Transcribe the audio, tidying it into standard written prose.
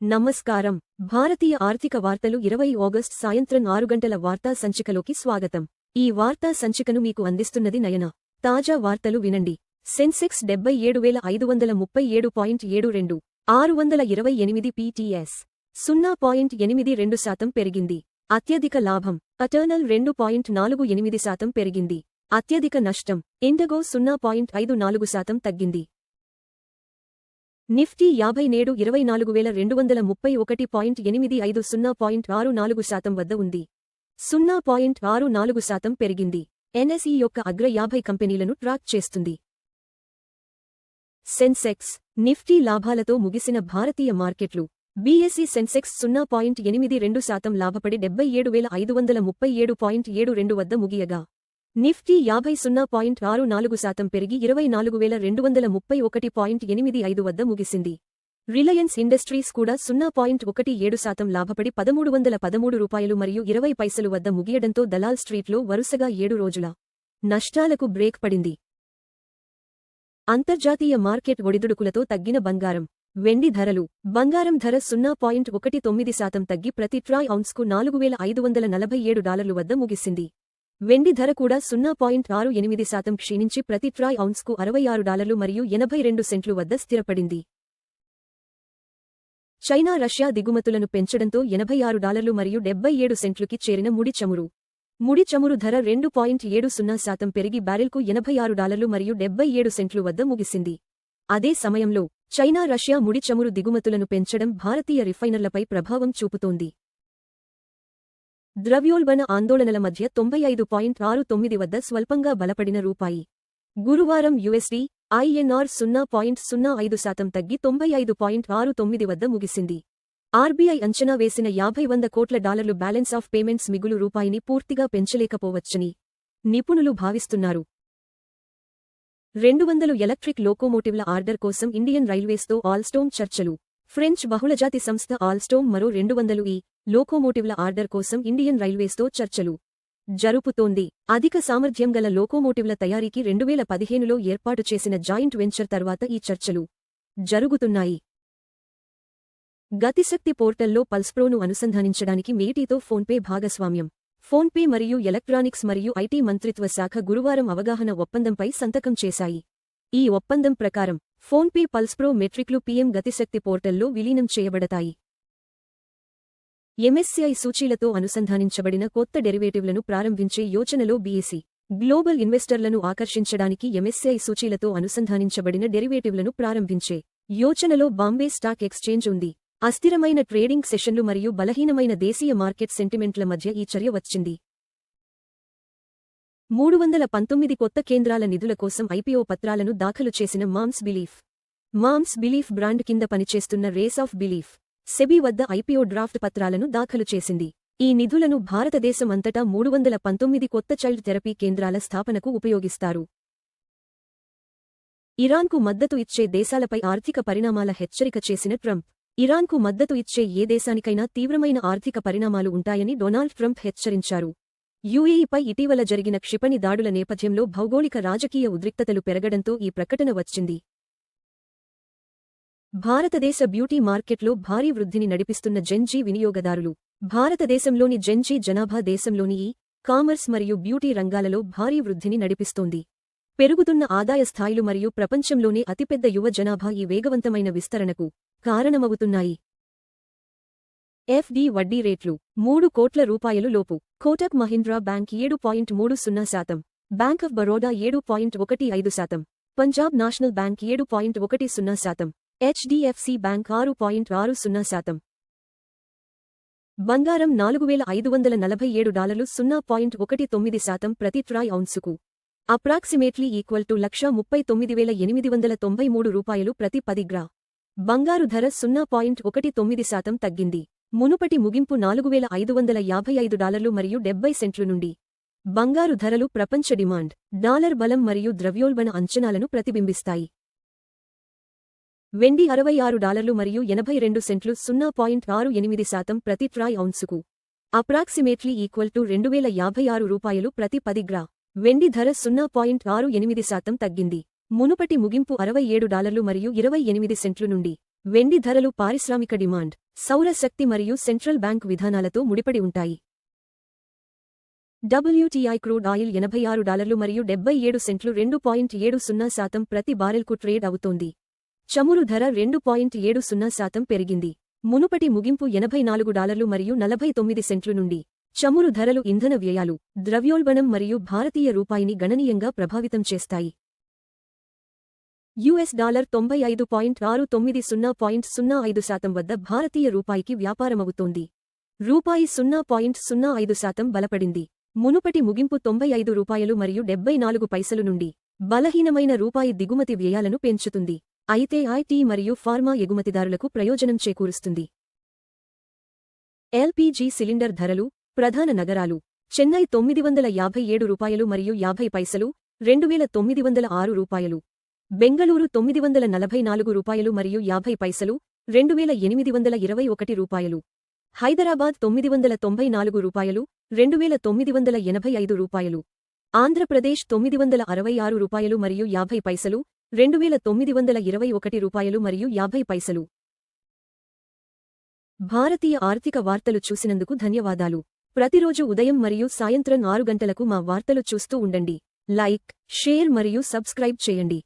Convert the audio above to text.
నమస్కారం. భారతీయ ఆర్థిక వార్తలు 20 ఆగస్టు సాయంత్రం 6 గంటల వార్తా సంచికలోకి స్వాగతం. ఈ వార్తా సంచికను మీకు అందిస్తున్నది నయన. తాజా వార్తలు వినండి. సెన్సెక్స్ 77,537.72, 628 pts, 0.82% పెరిగింది. అత్యధిక లాభం అటర్నల్ 2.48% పెరిగింది. అత్యధిక నష్టం ఇండగో 0.54% తగ్గింది. నిఫ్టీ 50 నేడు 24,231.85 0.64% వద్ద ఉంది. 0.64% పెరిగింది. ఎన్ఎస్ఈ యొక్క అగ్ర 50 కంపెనీలను ట్రాక్ చేస్తుంది. సెన్సెక్స్, నిఫ్టీ లాభాలతో ముగిసిన భారతీయ మార్కెట్లు. బీఎస్ఈ సెన్సెక్స్ 0.82% లాభపడి 77,537.72 వద్ద ముగియగా, నిఫ్టీ 50 0.64% పెరిగి 24,231.85 వద్ద ముగిసింది. రిలయన్స్ ఇండస్ట్రీస్ కూడా 0.17% లాభపడి రూ. 1313 మరియు 20 పైసలు వద్ద ముగియడంతో దలాల్ స్ట్రీట్లో వరుసగా 7 రోజుల నష్టాలకు బ్రేక్ పడింది. అంతర్జాతీయ మార్కెట్ ఒడిదుడుకులతో తగ్గిన బంగారం, వెండి ధరలు. బంగారం ధర 0.19% తగ్గి ప్రతి ట్రాయ్ ఔన్స్కు $4,547 వద్ద ముగిసింది. వెండి ధర కూడా 0.68% క్షీణించి ప్రతి ట్రాయ్ ఔన్స్కు $66 మరియు 82 సెంట్లు వద్ద స్థిరపడింది. చైనా రష్యా దిగుమతులను పెంచడంతో $86 మరియు 77 సెంట్లుకి చేరిన ముడి చమురు. ముడి చమురు ధర 2.70% పెరిగి బ్యారెల్కు $86 మరియు 77 సెంట్లు వద్ద ముగిసింది. అదే సమయంలో చైనా రష్యా ముడి చమురు దిగుమతులను పెంచడం భారతీయ రిఫైనర్లపై ప్రభావం చూపుతోంది. ద్రవ్యోల్బణ ఆందోళనల మధ్య 95.69 వద్ద స్వల్పంగా బలపడిన రూపాయి. గురువారం యుఎస్డి ఐఎన్ఆర్ 0.05% తగ్గి $95.69 వద్ద ముగిసింది. ఆర్బీఐ అంచనా వేసిన $50,100 కోట్ల బ్యాలెన్స్ ఆఫ్ పేమెంట్స్ మిగులు రూపాయిని పూర్తిగా పెంచలేకపోవచ్చని నిపుణులు భావిస్తున్నారు. 200 ఎలక్ట్రిక్ లోకోమోటివ్ల ఆర్డర్ కోసం ఇండియన్ రైల్వేస్తో ఆల్స్టోమ్ చర్చలు. ఫ్రెంచ్ బహుళజాతి సంస్థ ఆల్స్టోమ్ మరో 200 లోకోమోటివ్ల ఆర్డర్ కోసం ఇండియన్ రైల్వేస్తో చర్చలు జరుపుతోంది. అధిక సామర్థ్యం గల లోకోమోటివ్ల తయారీకి 2015లో ఏర్పాటు చేసిన జాయింట్ వెంచర్ తర్వాత ఈ చర్చలు జరుగుతున్నాయి. గతిశక్తి పోర్టల్లో పల్స్ప్రోను అనుసంధానించడానికి మేటీతో ఫోన్పే భాగస్వామ్యం. ఫోన్పే మరియు ఎలక్ట్రానిక్స్ మరియు ఐటీ మంత్రిత్వ శాఖ గురువారం అవగాహన ఒప్పందంపై సంతకం చేశాయి. ఈ ఒప్పందం ప్రకారం ఫోన్పే పల్స్ప్రో మెట్రిక్లు పీఎం గతిశక్తి పోర్టల్లో విలీనం చేయబడతాయి. ఎంఎస్సీఐ సూచీలతో అనుసంధానించబడిన కొత్త డెరివేటివ్లను ప్రారంభించే యోచనలో బీఎస్ఈ. గ్లోబల్ ఇన్వెస్టర్లను ఆకర్షించడానికి ఎంఎస్సీఐ సూచీలతో అనుసంధానించబడిన డెరివేటివ్లను ప్రారంభించే యోచనలో బాంబే స్టాక్ ఎక్స్చేంజ్ ఉంది. అస్థిరమైన ట్రేడింగ్ సెషన్లు మరియు బలహీనమైన దేశీయ మార్కెట్ సెంటిమెంట్ల మధ్య ఈ చర్య వచ్చింది. 319 కొత్త కేంద్రాల నిధుల కోసం ఐపీఓ పత్రాలను దాఖలు చేసిన మామ్స్ బిలీఫ్ బ్రాండ్ కింద పనిచేస్తున్న రేస్ ఆఫ్ బిలీఫ్ సెబీ వద్ద ఐపీఓ డ్రాఫ్ట్ పత్రాలను దాఖలు చేసింది. ఈ నిధులను భారతదేశం అంతటా 319 కొత్త చైల్డ్ థెరపీ కేంద్రాల స్థాపనకు ఉపయోగిస్తారు. ఇరాన్కు మద్దతు ఇచ్చే దేశాలపై ఆర్థిక పరిణామాల హెచ్చరిక చేసిన ట్రంప్. ఇరాన్కు మద్దతు ఇచ్చే ఏ దేశానికైనా తీవ్రమైన ఆర్థిక పరిణామాలు ఉంటాయని డొనాల్డ్ ట్రంప్ హెచ్చరించారు. యూఏఈపై ఇటీవల జరిగిన క్షిపణి దాడుల నేపథ్యంలో భౌగోళిక రాజకీయ ఉద్రిక్తతలు పెరగడంతో ఈ ప్రకటన వచ్చింది. భారతదేశ బ్యూటీ మార్కెట్లో భారీ వృద్ధిని నడిపిస్తున్న జెన్జీ వినియోగదారులు. భారతదేశంలోని జెన్జీ జనాభా దేశంలోని కామర్స్ మరియు బ్యూటీ రంగాలలో భారీ వృద్ధిని నడిపిస్తోంది. పెరుగుతున్న ఆదాయ స్థాయిలు మరియు ప్రపంచంలోనే అతిపెద్ద యువ జనాభా ఈ వేగవంతమైన విస్తరణకు కారణమవుతున్నాయి. ఎఫ్డి వడ్డీ రేట్లు 3 కోట్ల రూపాయలు లోపు. Kotak Mahindra bank 7.30%, bank of Baroda 7.15%, Punjab national bank 7.10%, HDFC bank 6.60%. బంగారం $4,547 0.19% ప్రతి ట్రాయ్ ఔన్సుకు. అప్రాక్సిమేట్లీ ఈక్వల్ టు 139,893 రూపాయలు ప్రతి 10 గ్రా. బంగారు ధర 0.19% తగ్గింది. మునుపటి ముగింపు $4,555 మరియు 70 సెంట్లు నుండి. బంగారు ధరలు ప్రపంచ డిమాండ్, డాలర్ బలం మరియు ద్రవ్యోల్బణ అంచనాలను ప్రతిబింబిస్తాయి. వెండి $66 మరియు 82 సెంట్లు 0.68% ప్రతి ట్రాయ్ ఔన్సుకు. అప్రాక్సిమేట్లీ ఈక్వల్ టు $2,056 ప్రతి 10 గ్రా. వెండి ధర 0.68% తగ్గింది. మునుపటి ముగింపు $67 మరియు 28 సెంట్లు నుండి. వెండి ధరలు పారిశ్రామిక డిమాండ్, సౌర శక్తి మరియు సెంట్రల్ బ్యాంక్ విధానాలతో ముడిపడి ఉంటాయి. WTI క్రూడ్ ఆయిల్ $86 మరియు 77 సెంట్లు 2.70% ప్రతి బారెల్కు ట్రేడ్ అవుతోంది. చమురు ధర 2.70% పెరిగింది. మునుపటి ముగింపు $84 మరియు 49 సెంట్లు నుండి. చమురు ధరలు ఇంధన వ్యయాలు, ద్రవ్యోల్బణం మరియు భారతీయ రూపాయిని గణనీయంగా ప్రభావితం చేస్తాయి. $95.690.05% వద్ద భారతీయ రూపాయికి వ్యాపారమవుతోంది. రూపాయి 0.05% బలపడింది. మునుపటి ముగింపు $95 మరియు 74 పైసలు నుండి. బలహీనమైన రూపాయి దిగుమతి వ్యయాలను పెంచుతుంది, అయితే ఐటీ మరియు ఫార్మా ఎగుమతిదారులకు ప్రయోజనం చేకూరుస్తుంది. ఎల్పీజీ సిలిండర్ ధరలు, ప్రధాన నగరాలు. చెన్నై $957 మరియు 50 పైసలు, 2906 రూపాయలు. బెంగళూరు $944 మరియు 50 పైసలు, 2821 రూపాయలు. హైదరాబాద్ $994, 2985 రూపాయలు. ఆంధ్రప్రదేశ్ $966 మరియు 50 పైసలు, 2921 రూపాయలు మరియు 50 పైసలు. భారతీయ ఆర్థిక వార్తలు చూసినందుకు ధన్యవాదాలు. ప్రతిరోజు ఉదయం మరియు సాయంత్రం 6 గంటలకు మా వార్తలు చూస్తూ ఉండండి. లైక్, షేర్ మరియు సబ్స్క్రైబ్ చేయండి.